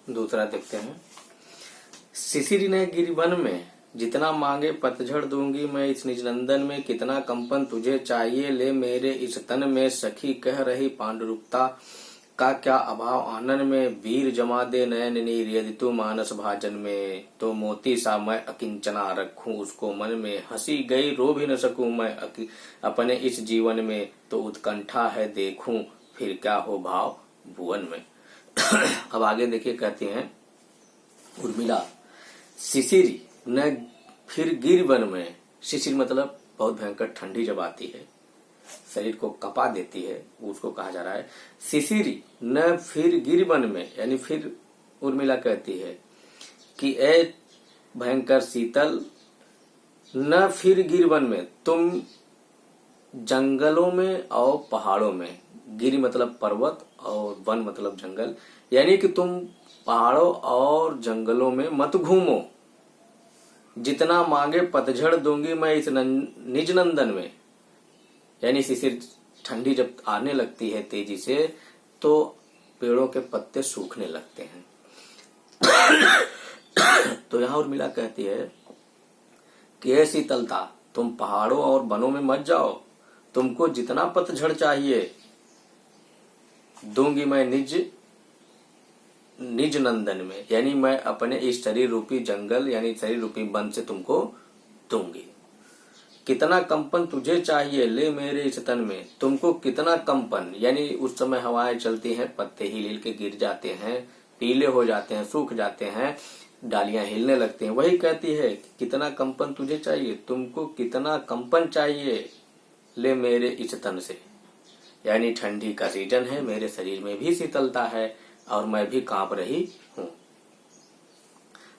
दूसरा देखते हैं। शिशिर ने गिरिवन में जितना मांगे पतझड़ दूंगी मैं इस निज नंदन में, कितना कंपन तुझे चाहिए ले मेरे इस तन में। सखी कह रही पांडुरूपता का क्या अभाव आनन में, वीर जमा दे नयन नीर यदि तू मानस भाजन में। तो मोती सा मैं अकिंचना रखूं उसको मन में, हंसी गई रो भी न सकूं मैं अपने इस जीवन में। तो उत्कंठा है देखूं फिर क्या हो भाव भुवन में। अब आगे देखिए, कहती हैं उर्मिला शिशिर न फिर गिर वन में। शिशिर मतलब बहुत भयंकर ठंडी जब आती है, शरीर को कपा देती है, उसको कहा जा रहा है शिशिर न फिर गिर वन में। यानी फिर उर्मिला कहती है कि ए भयंकर शीतल, न फिर गिर वन में, तुम जंगलों में और पहाड़ों में, गिर मतलब पर्वत और वन मतलब जंगल, यानी कि तुम पहाड़ों और जंगलों में मत घूमो। जितना मांगे पतझड़ दूंगी मैं इस निज नंदन में। यानी शिशिर ठंडी जब आने लगती है तेजी से तो पेड़ों के पत्ते सूखने लगते हैं। तो यहां उर्मिला कहती है कि ऐ शीतलता, तुम पहाड़ों और वनों में मत जाओ, तुमको जितना पतझड़ चाहिए दूंगी मैं निज नंदन में। यानी मैं अपने इस शरीर रूपी जंगल यानी शरीर रूपी वन से तुमको दूंगी। कितना कंपन तुझे चाहिए ले मेरे इस तन में, तुमको कितना कंपन, यानी उस समय हवाएं चलती हैं, पत्ते हिल हिल के गिर जाते हैं, पीले हो जाते हैं, सूख जाते हैं, डालियां हिलने लगती हैं। वही कहती है कि कितना कंपन तुझे चाहिए, तुमको कितना कंपन चाहिए ले मेरे इस तन से। यानी ठंडी का सीजन है, मेरे शरीर में भी शीतलता है और मैं भी कांप रही हूं।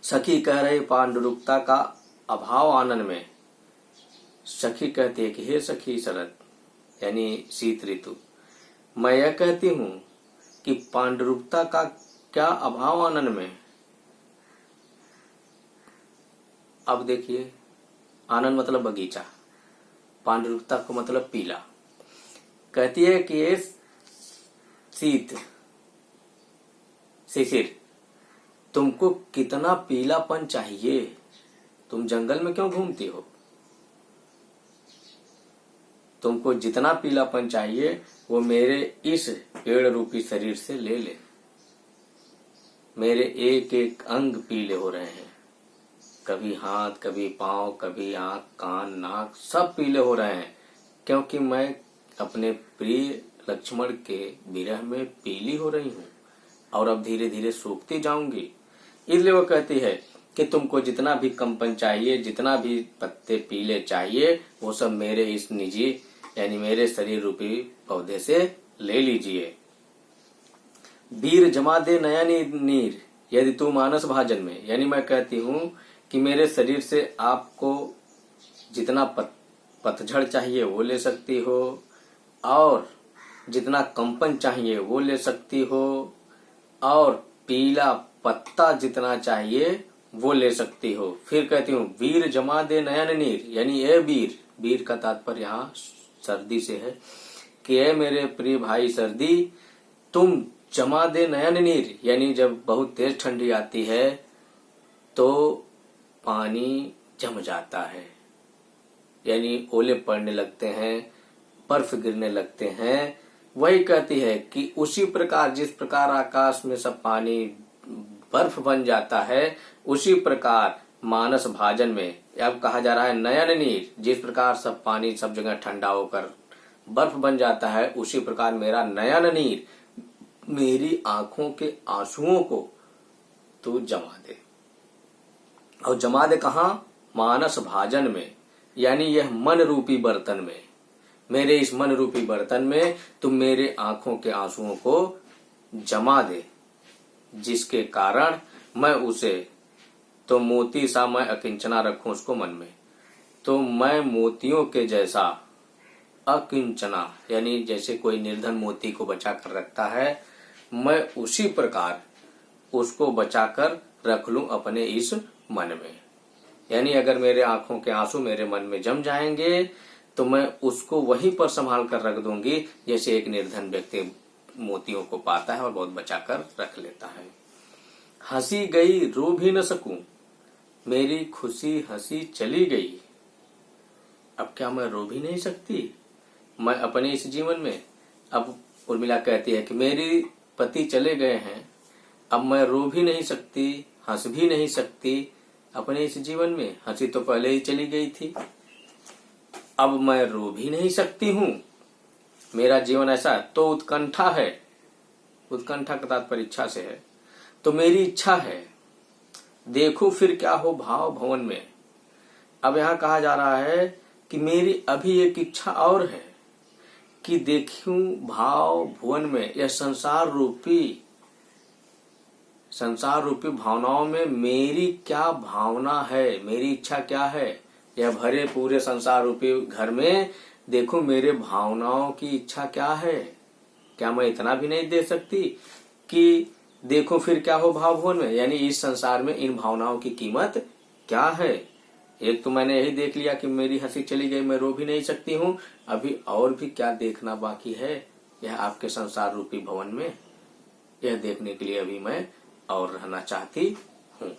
सखी कह रही पांडुरूपता का अभाव आनन में। सखी कहती है कि हे सखी शरद यानी शीत ऋतु, मैं यह कहती हूं कि पांडुरूपता का क्या अभाव आनन में। अब देखिए, आनंद मतलब बगीचा, पांडुरूपता को मतलब पीला। कहती है कि ये शीत शिशिर, तुमको कितना पीलापन चाहिए, तुम जंगल में क्यों घूमती हो, तुमको जितना पीलापन चाहिए वो मेरे इस पेड़ रूपी शरीर से ले ले। मेरे एक एक अंग पीले हो रहे हैं, कभी हाथ, कभी पांव, कभी आंख, कान, नाक, सब पीले हो रहे हैं, क्योंकि मैं अपने प्रिय लक्ष्मण के विरह में पीली हो रही हूं और अब धीरे धीरे सूखती जाऊंगी। इसलिए वो कहती है कि तुमको जितना भी कंपन चाहिए, जितना भी पत्ते पीले चाहिए, वो सब मेरे इस निजी यानी मेरे शरीर रूपी पौधे से ले लीजिए। वीर जमा दे नया नीर यदि तू मानस भाजन में। यानी मैं कहती हूं कि मेरे शरीर से आपको जितना पतझड़ चाहिए वो ले सकती हो और जितना कंपन चाहिए वो ले सकती हो और पीला पत्ता जितना चाहिए वो ले सकती हो। फिर कहती हूँ वीर जमा दे नयन नीर, यानी ए वीर, वीर का तात्पर्य यहाँ सर्दी से है कि ए मेरे प्रिय भाई सर्दी, तुम जमा दे नयन नीर, यानी जब बहुत तेज ठंडी आती है तो पानी जम जाता है, यानी ओले पड़ने लगते हैं, बर्फ गिरने लगते हैं। वही कहती है कि उसी प्रकार जिस प्रकार आकाश में सब पानी बर्फ बन जाता है, उसी प्रकार मानस भाजन में अब कहा जा रहा है नयन नीर, जिस प्रकार सब पानी सब जगह ठंडा होकर बर्फ बन जाता है, उसी प्रकार मेरा नयन नीर, मेरी आंखों के आंसुओं को तू जमा दे। और जमा दे कहा? मानस भाजन में, यानी यह मन रूपी बर्तन में, मेरे इस मन रूपी बर्तन में तुम मेरे आंखों के आंसुओं को जमा दे, जिसके कारण मैं उसे तो मोती सा मैं अकिंचना रखूं उसको मन में। तो मैं मोतियों के जैसा अकिंचना, यानी जैसे कोई निर्धन मोती को बचा कर रखता है, मैं उसी प्रकार उसको बचाकर रख लूं अपने इस मन में। यानी अगर मेरे आंखों के आंसू मेरे मन में जम जाएंगे तो मैं उसको वहीं पर संभाल कर रख दूंगी, जैसे एक निर्धन व्यक्ति मोतियों को पाता है और बहुत बचाकर रख लेता है। हंसी गई रो भी न सकूं, मेरी खुशी हंसी चली गई। अब क्या मैं रो भी नहीं सकती मैं अपने इस जीवन में? अब उर्मिला कहती है कि मेरे पति चले गए हैं, अब मैं रो भी नहीं सकती, हंस भी नहीं सकती अपने इस जीवन में। हंसी तो पहले ही चली गई थी, अब मैं रो भी नहीं सकती हूँ। मेरा जीवन ऐसा तो उत्कंठा है, उत्कंठा का तात्पर्य इच्छा से है। तो मेरी इच्छा है, देखो फिर क्या हो भाव भवन में। अब यहाँ कहा जा रहा है कि मेरी अभी एक इच्छा और है कि देखूं भाव भुवन में, यह संसार रूपी भावनाओं में मेरी क्या भावना है, मेरी इच्छा क्या है। यह भरे पूरे संसार रूपी घर में देखो मेरे भावनाओं की इच्छा क्या है। क्या मैं इतना भी नहीं दे सकती कि देखो फिर क्या हो भाव भुवन में, यानी इस संसार में इन भावनाओं की कीमत क्या है। एक तो मैंने यही देख लिया कि मेरी हंसी चली गई, मैं रो भी नहीं सकती हूँ, अभी और भी क्या देखना बाकी है यह आपके संसार रूपी भवन में, यह देखने के लिए अभी मैं और रहना चाहती हूँ।